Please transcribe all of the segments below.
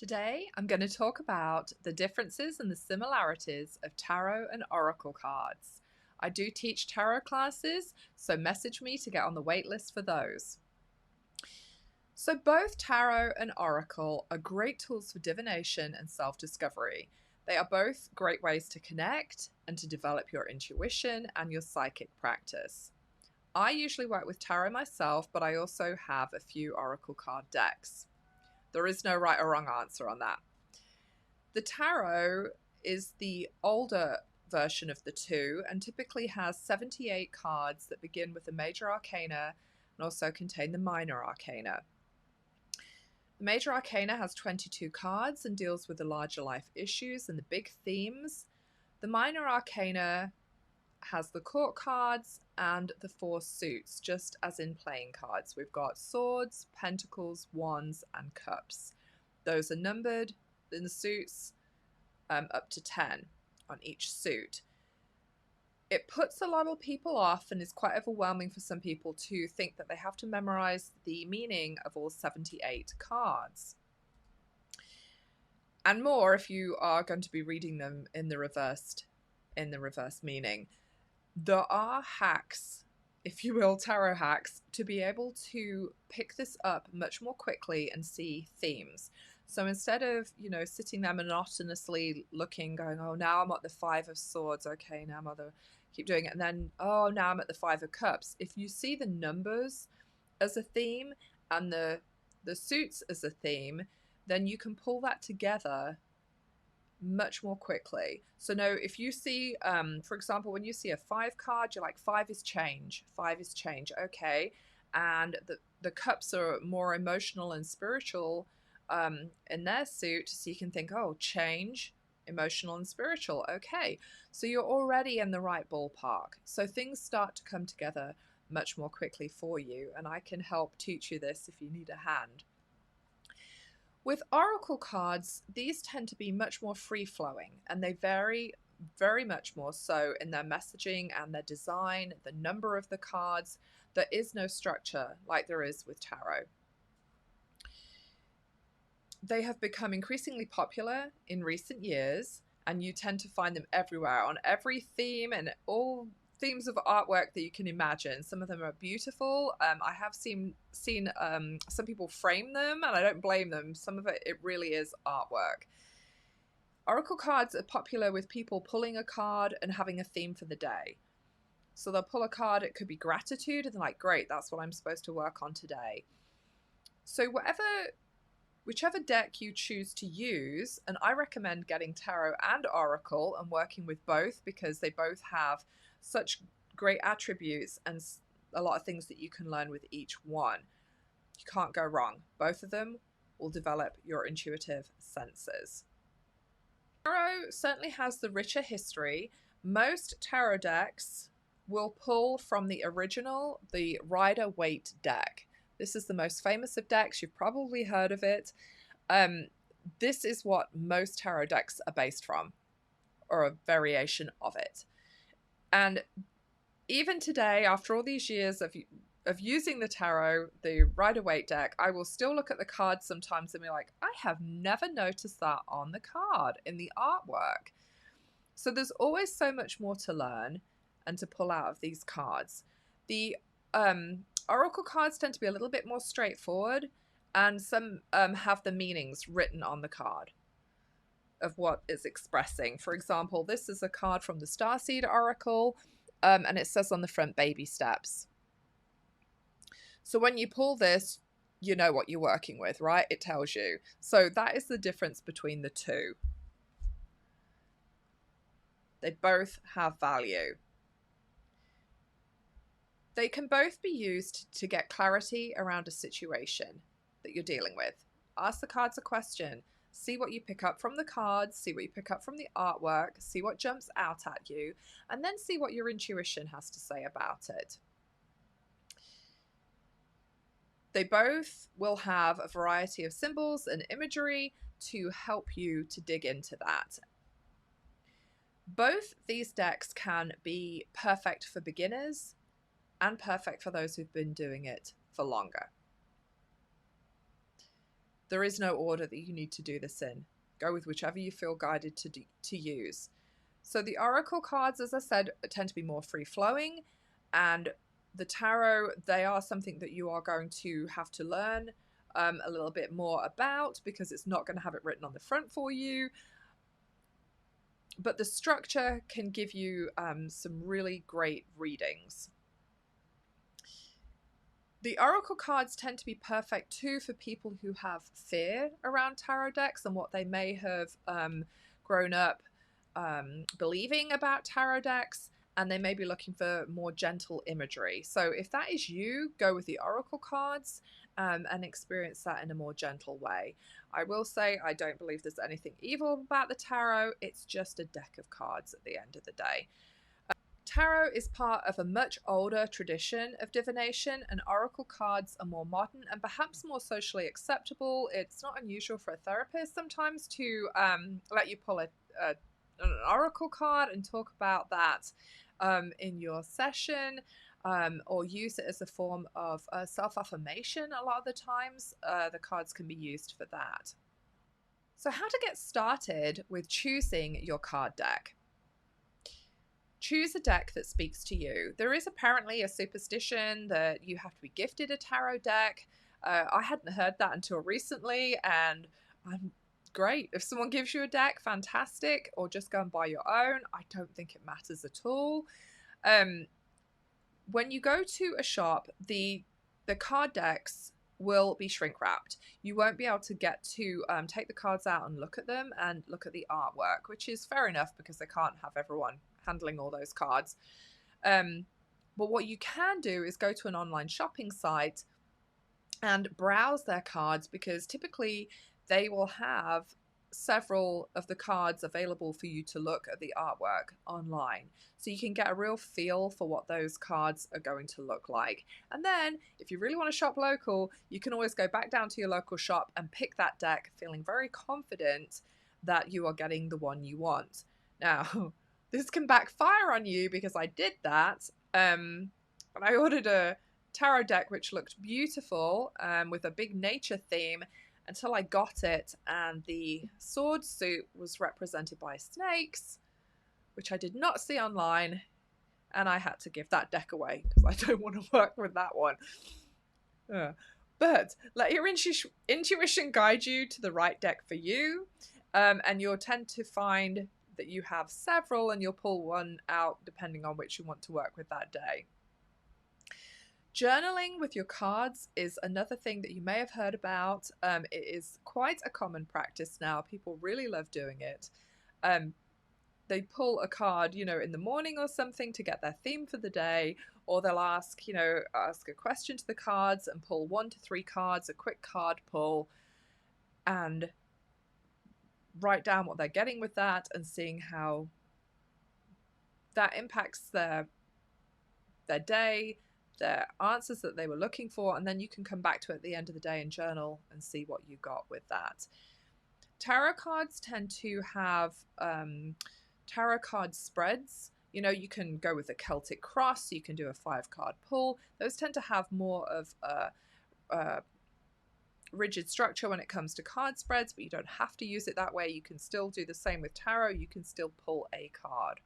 Today, I'm going to talk about the differences and the similarities of tarot and oracle cards. I do teach tarot classes, so message me to get on the wait list for those. So both tarot and oracle are great tools for divination and self-discovery. They are both great ways to connect and to develop your intuition and your psychic practice. I usually work with tarot myself, but I also have a few oracle card decks. There is no right or wrong answer on that. The tarot is the older version of the two and typically has 78 cards that begin with the major arcana and also contain the minor arcana. The major arcana has 22 cards and deals with the larger life issues and the big themes. The minor arcana has the court cards and the four suits, just as in playing cards. We've got swords, pentacles, wands, and cups. Those are numbered in the suits up to 10 on each suit. It puts a lot of people off and is quite overwhelming for some people to think that they have to memorize the meaning of all 78 cards. And more if you are going to be reading them in the reverse meaning. There are hacks, if you will, tarot hacks, to be able to pick this up much more quickly and see themes. So instead of, sitting there monotonously looking, going, oh, now I'm at the 5 of Swords, okay, now I'm at the, keep doing it, and then, oh, now I'm at the 5 of Cups. If you see the numbers as a theme and the suits as a theme, then you can pull that together much more quickly. So no, if you see, for example, when you see a 5 card, you're like, 5 is change, okay. And the cups are more emotional and spiritual in their suit, so you can think, oh, change, emotional and spiritual, okay. So you're already in the right ballpark. So things start to come together much more quickly for you, and I can help teach you this if you need a hand. With oracle cards, these tend to be much more free-flowing, and they vary very much more so in their messaging and their design, the number of the cards. There is no structure like there is with tarot. They have become increasingly popular in recent years, and you tend to find them everywhere, on every theme and all themes of artwork that you can imagine. Some of them are beautiful. I have seen some people frame them, and I don't blame them. Some of it really is artwork. Oracle cards are popular with people pulling a card and having a theme for the day. So they'll pull a card, it could be gratitude, and they're like, great, that's what I'm supposed to work on today. So whichever deck you choose to use, and I recommend getting tarot and oracle and working with both because they both have such great attributes and a lot of things that you can learn with each one. You can't go wrong. Both of them will develop your intuitive senses. Tarot certainly has the richer history. Most tarot decks will pull from the original, the Rider-Waite deck. This is the most famous of decks. You've probably heard of it. This is what most tarot decks are based from, or a variation of it. And even today, after all these years of using the tarot, the Rider-Waite deck, I will still look at the cards sometimes and be like, I have never noticed that on the card in the artwork. So there's always so much more to learn and to pull out of these cards. The oracle cards tend to be a little bit more straightforward, and some have the meanings written on the card of what it's expressing. For example, this is a card from the Starseed Oracle, and it says on the front, baby steps. So when you pull this, you know what you're working with, right? It tells you. So that is the difference between the two. They both have value. They can both be used to get clarity around a situation that you're dealing with. Ask the cards a question. See what you pick up from the cards, see what you pick up from the artwork, see what jumps out at you, and then see what your intuition has to say about it. They both will have a variety of symbols and imagery to help you to dig into that. Both these decks can be perfect for beginners and perfect for those who've been doing it for longer. There is no order that you need to do this in. Go with whichever you feel guided to use. So the oracle cards, as I said, tend to be more free-flowing, and the tarot, they are something that you are going to have to learn a little bit more about, because it's not going to have it written on the front for you. But the structure can give you some really great readings. The oracle cards tend to be perfect too for people who have fear around tarot decks and what they may have grown up believing about tarot decks, and they may be looking for more gentle imagery. So if that is you, go with the oracle cards and experience that in a more gentle way. I will say I don't believe there's anything evil about the tarot. It's just a deck of cards at the end of the day. Tarot is part of a much older tradition of divination, and oracle cards are more modern and perhaps more socially acceptable. It's not unusual for a therapist sometimes to let you pull an oracle card and talk about that in your session, or use it as a form of self-affirmation. A lot of the times the cards can be used for that. So how to get started with choosing your card deck. Choose a deck that speaks to you. There is apparently a superstition that you have to be gifted a tarot deck. I hadn't heard that until recently, and I'm great. If someone gives you a deck, fantastic, or just go and buy your own. I don't think it matters at all. When you go to a shop, the card decks will be shrink wrapped. You won't be able to get to take the cards out and look at them and look at the artwork, which is fair enough because they can't have everyone handling all those cards. But what you can do is go to an online shopping site and browse their cards, because typically they will have several of the cards available for you to look at the artwork online, so you can get a real feel for what those cards are going to look like. And then if you really want to shop local, you can always go back down to your local shop and pick that deck, feeling very confident that you are getting the one you want. Now this can backfire on you, because I did that and I ordered a tarot deck which looked beautiful with a big nature theme, until I got it and the sword suit was represented by snakes, which I did not see online, and I had to give that deck away because I don't want to work with that one. But let your intuition guide you to the right deck for you, and you'll tend to find that you have several, and you'll pull one out depending on which you want to work with that day. Journaling with your cards is another thing that you may have heard about. It is quite a common practice now. People really love doing it. They pull a card, in the morning or something to get their theme for the day, or they'll ask a question to the cards and pull 1 to 3 cards, a quick card pull, and write down what they're getting with that and seeing how that impacts their day, their answers that they were looking for, and then you can come back to it at the end of the day and journal and see what you got with that. Tarot cards tend to have tarot card spreads. You can go with a Celtic cross, you can do a 5-card pull. Those tend to have more of a rigid structure when it comes to card spreads, but you don't have to use it that way. You can still do the same with tarot. You can still pull a card.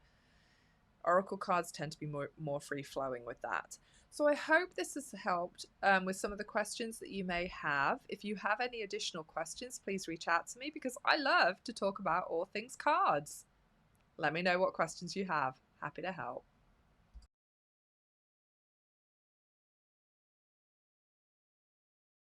Oracle cards tend to be more free-flowing with that. So I hope this has helped with some of the questions that you may have. If you have any additional questions, please reach out to me, because I love to talk about all things cards. Let me know what questions you have. Happy to help.